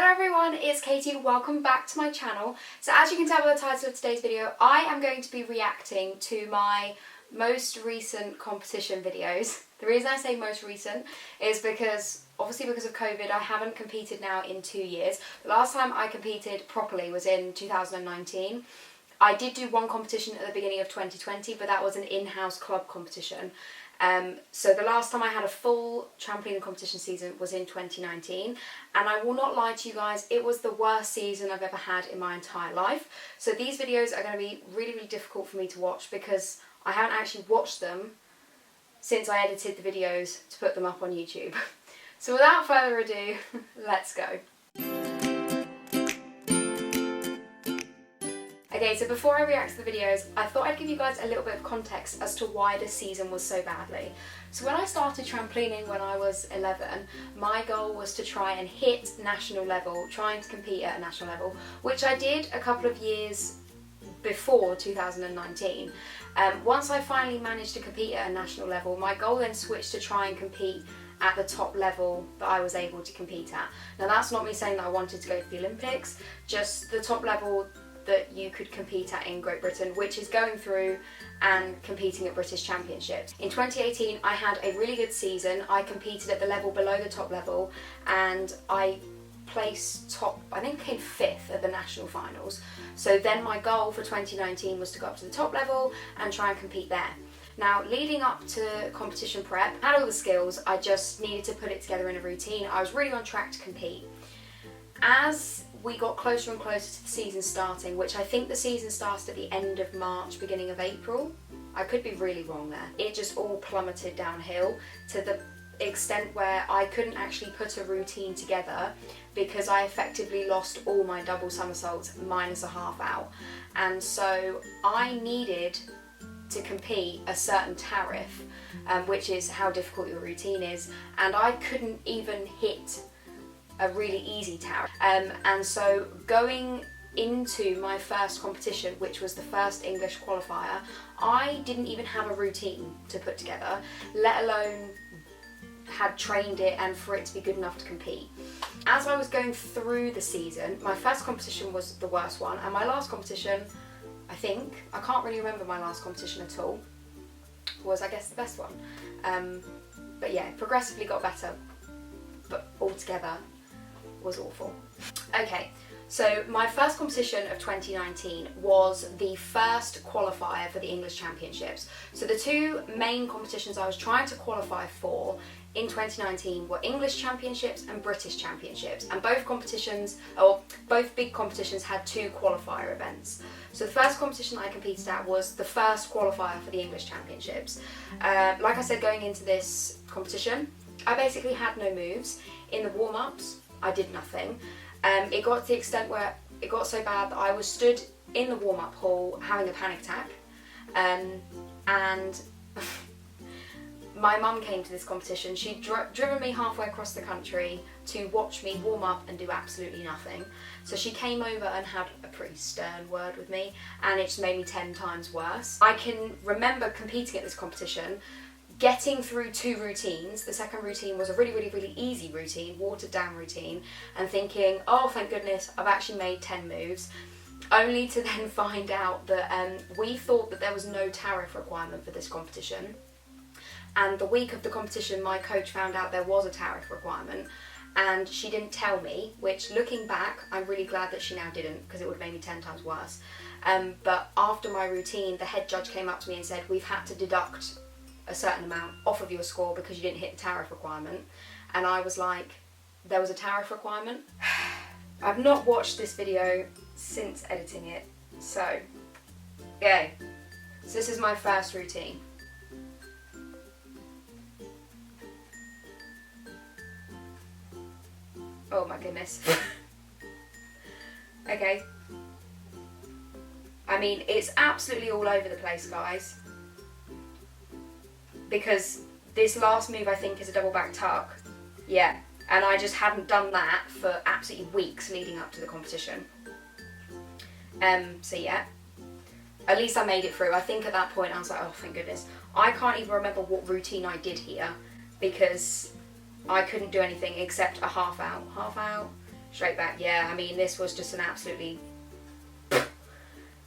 Hello everyone, it's Katie. Welcome back to my channel. So as you can tell by the title of today's video, I am going to be reacting to my most recent competition videos. The reason I say most recent is because, obviously because of COVID, I haven't competed now in 2 years. The last time I competed properly was in 2019. I did do one competition at the beginning of 2020, but that was an in-house club competition. So the last time I had a full trampoline competition season was in 2019, and I will not lie to you guys, it was the worst season I've ever had in my entire life. So these videos are going to be really difficult for me to watch because I haven't actually watched them since I edited the videos to put them up on YouTube. So without further ado, let's go. Okay, so before I react to the videos, I thought I'd give you guys a little bit of context as to why this season was so badly. So when I started trampolining when I was 11, my goal was to try and hit national level, trying to compete at a national level, which I did a couple of years before 2019. Once I finally managed to compete at a national level, my goal then switched to try and compete at the top level that I was able to compete at. Now that's not me saying that I wanted to go to the Olympics, just the top level that you could compete at in Great Britain, which is going through and competing at British Championships. In 2018 I had a really good season. I competed at the level below the top level and I placed top, I think came 5th at the national finals. So then my goal for 2019 was to go up to the top level and try and compete there. Now, leading up to competition prep, I had all the skills, I just needed to put it together in a routine. I was really on track to compete. As we got closer and closer to the season starting, which I think the season started at the end of March, beginning of April. I could be really wrong there. It just all plummeted downhill to the extent where I couldn't actually put a routine together because I effectively lost all my double somersaults minus a half out. And so I needed to compete a certain tariff, which is how difficult your routine is, and I couldn't even hit a really easy tariff. And so going into my first competition, which was the first English qualifier, I didn't even have a routine to put together, let alone had trained it and for it to be good enough to compete. As I was going through the season, my first competition was the worst one, and my last competition, I can't really remember my last competition at all, was I guess the best one. But yeah, progressively got better, but altogether was awful. Okay, so my first competition of 2019 was the first qualifier for the English Championships. So the two main competitions I was trying to qualify for in 2019 were English Championships and British Championships, and both big competitions had 2 qualifier events. So the first competition I competed at was the first qualifier for the English Championships. Like I said, going into this competition, I basically had no moves. In the warm-ups, I did nothing. It got to the extent where it got so bad that I was stood in the warm-up hall having a panic attack, and my mum came to this competition. She'd driven me halfway across the country to watch me warm up and do absolutely nothing. So she came over and had a pretty stern word with me, and it just made me 10 times worse. I can remember competing at this competition, getting through 2 routines. The second routine was a really easy routine, watered down routine, and thinking, oh thank goodness, I've actually made 10 moves, only to then find out that we thought that there was no tariff requirement for this competition, and the week of the competition my coach found out there was a tariff requirement, and she didn't tell me, which looking back I'm really glad that she now didn't, because it would have made me 10 times worse. But after my routine, the head judge came up to me and said, we've had to deduct a certain amount off of your score because you didn't hit the tariff requirement. And I was like, there was a tariff requirement? I've not watched this video since editing it, so yeah. So this is my first routine. Oh my goodness. Okay. I mean, it's absolutely all over the place, guys, because this last move I think is a double back tuck. Yeah, and I just hadn't done that for absolutely weeks leading up to the competition. So yeah, at least I made it through. I think at that point I was like, oh thank goodness. I can't even remember what routine I did here because I couldn't do anything except a half out, straight back. Yeah, I mean, this was just an absolutely...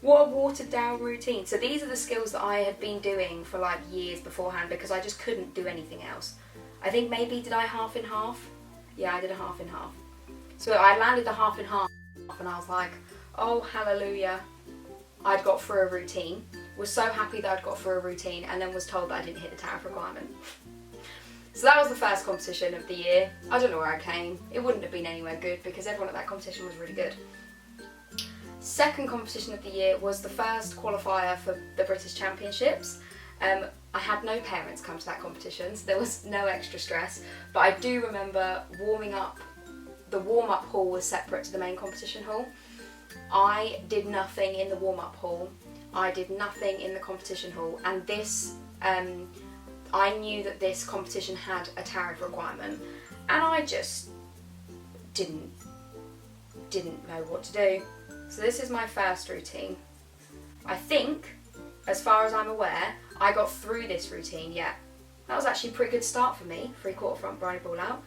What a watered down routine. So these are the skills that I had been doing for like years beforehand because I just couldn't do anything else. I think maybe, did I half in half? Yeah, I did a half in half. So I landed the half in half and I was like, oh hallelujah, I'd got through a routine. Was so happy that I'd got through a routine and then was told that I didn't hit the tariff requirement. So that was the first competition of the year. I don't know where I came. It wouldn't have been anywhere good because everyone at that competition was really good. Second competition of the year was the first qualifier for the British Championships. I had no parents come to that competition, so there was no extra stress, but I do remember warming up. The warm-up hall was separate to the main competition hall. I did nothing in the warm-up hall, I did nothing in the competition hall, and this, I knew that this competition had a tariff requirement, and I just didn't know what to do. So this is my first routine. I think, as far as I'm aware, I got through this routine, yeah. That was actually a pretty good start for me, 3/4 front bride ball out.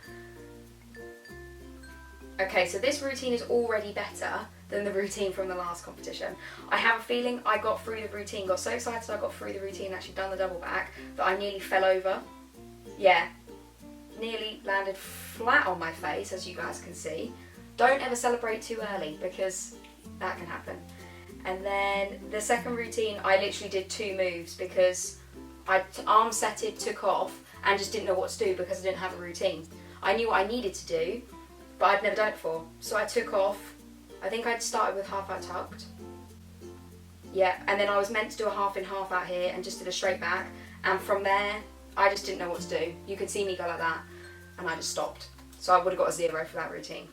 Okay, so this routine is already better than the routine from the last competition. I have a feeling I got through the routine, got so excited I got through the routine and actually done the double back that I nearly fell over. Yeah, nearly landed flat on my face, as you guys can see. Don't ever celebrate too early because that can happen. And then the second routine, I literally did 2 moves because I arm setted, took off, and just didn't know what to do because I didn't have a routine. I knew what I needed to do, but I'd never done it before. So I took off. I think I'd started with half out tucked. Yeah, and then I was meant to do a half in half out here and just did a straight back. And from there, I just didn't know what to do. You could see me go like that, and I just stopped. So I would have got a 0 for that routine.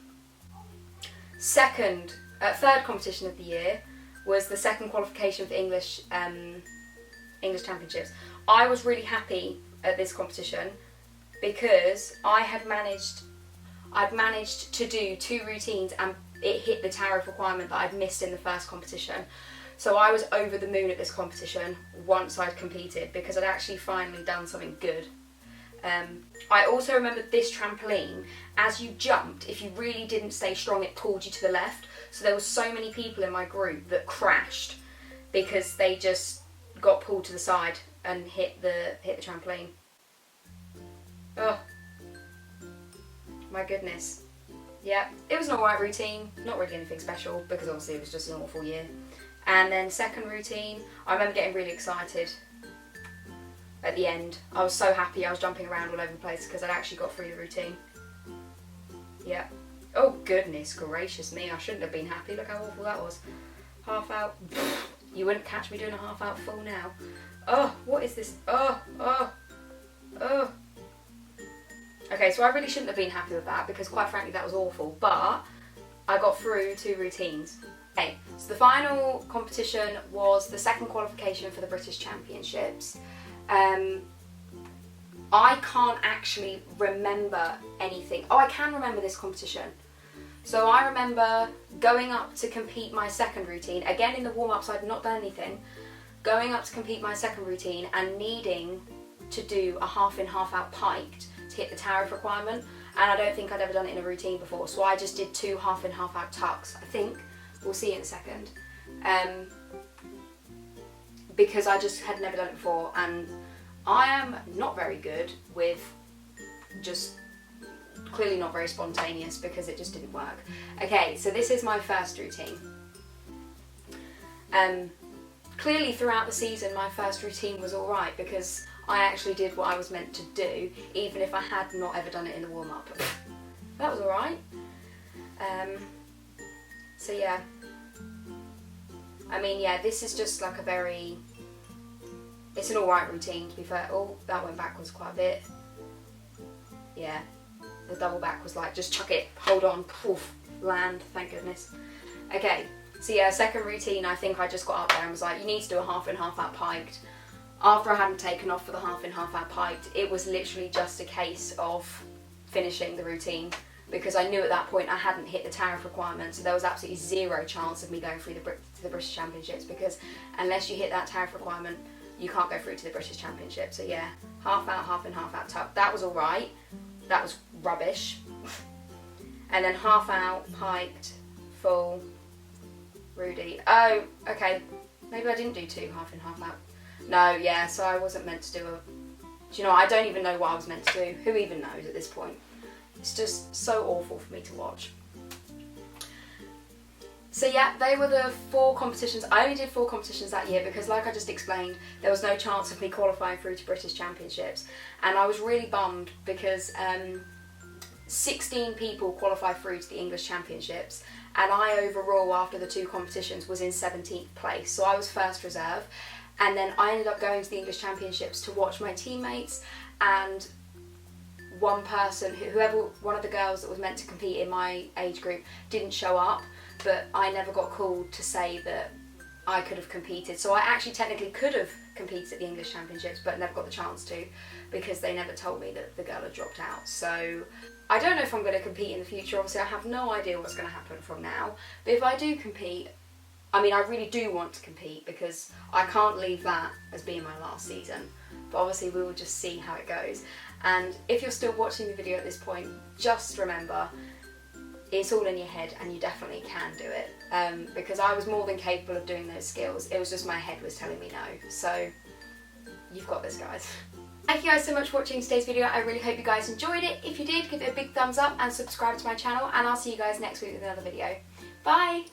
Third competition of the year was the second qualification for English Championships. I was really happy at this competition because I'd managed to do 2 routines and it hit the tariff requirement that I'd missed in the first competition. So I was over the moon at this competition once I'd completed because I'd actually finally done something good. I also remembered this trampoline, as you jumped, if you really didn't stay strong, it pulled you to the left. So there were so many people in my group that crashed because they just got pulled to the side and hit the trampoline. Oh, my goodness. Yeah, it was an alright routine, not really anything special because obviously it was just an awful year. And then second routine, I remember getting really excited at the end. I was so happy, I was jumping around all over the place because I'd actually got through the routine. Yeah. Oh goodness gracious me, I shouldn't have been happy, look how awful that was. Half out. You wouldn't catch me doing a half out full now. Oh, what is this? Oh. Okay, so I really shouldn't have been happy with that because quite frankly that was awful, but I got through 2 routines. Okay, so the final competition was the second qualification for the British Championships. I can't actually remember anything. Oh, I can remember this competition. So I remember going up to compete my second routine, again in the warm-ups I'd not done anything, going up to compete my second routine and needing to do a half in half out piked to hit the tariff requirement, and I don't think I'd ever done it in a routine before, so I just did 2 half in half out tucks, I think. We'll see in a second. Because I just had never done it before, and I am not very good with just clearly not very spontaneous because it just didn't work. Okay, so this is my first routine. Clearly throughout the season my first routine was alright because I actually did what I was meant to do even if I had not ever done it in the warm-up. That was alright. So yeah. I mean, yeah, this is just like it's an alright routine to be fair. Oh, that went backwards quite a bit. Yeah, the double back was like, just chuck it, hold on, poof, land, thank goodness. Okay, so yeah, second routine, I think I just got up there and was like, you need to do a half in half out piked. After I hadn't taken off for the half in half out piked, it was literally just a case of finishing the routine because I knew at that point I hadn't hit the tariff requirement, so there was absolutely 0 chance of me going through to the British Championships because unless you hit that tariff requirement, you can't go through to the British Championship. So yeah, half out, half in, half out tuck. That was alright. That was rubbish. and then half out, piked, full, Rudy. Oh, okay. Maybe I didn't do 2 half in, half out. No, yeah, so I wasn't meant to do a... Do you know, I don't even know what I was meant to do. Who even knows at this point? It's just so awful for me to watch. So yeah, they were the 4 competitions. I only did 4 competitions that year because, like I just explained, there was no chance of me qualifying through to British Championships. And I was really bummed because 16 people qualified through to the English Championships, and I overall, after the 2 competitions, was in 17th place. So I was first reserve, and then I ended up going to the English Championships to watch my teammates, and one of the girls that was meant to compete in my age group didn't show up, but I never got called to say that I could have competed. So I actually technically could have competed at the English Championships, but never got the chance to because they never told me that the girl had dropped out. So I don't know if I'm going to compete in the future. Obviously, I have no idea what's going to happen from now. But if I do compete, I mean, I really do want to compete because I can't leave that as being my last season. But obviously, we will just see how it goes. And if you're still watching the video at this point, just remember, it's all in your head and you definitely can do it. Because I was more than capable of doing those skills. It was just my head was telling me no. So, you've got this, guys. Thank you guys so much for watching today's video. I really hope you guys enjoyed it. If you did, give it a big thumbs up and subscribe to my channel, and I'll see you guys next week with another video. Bye!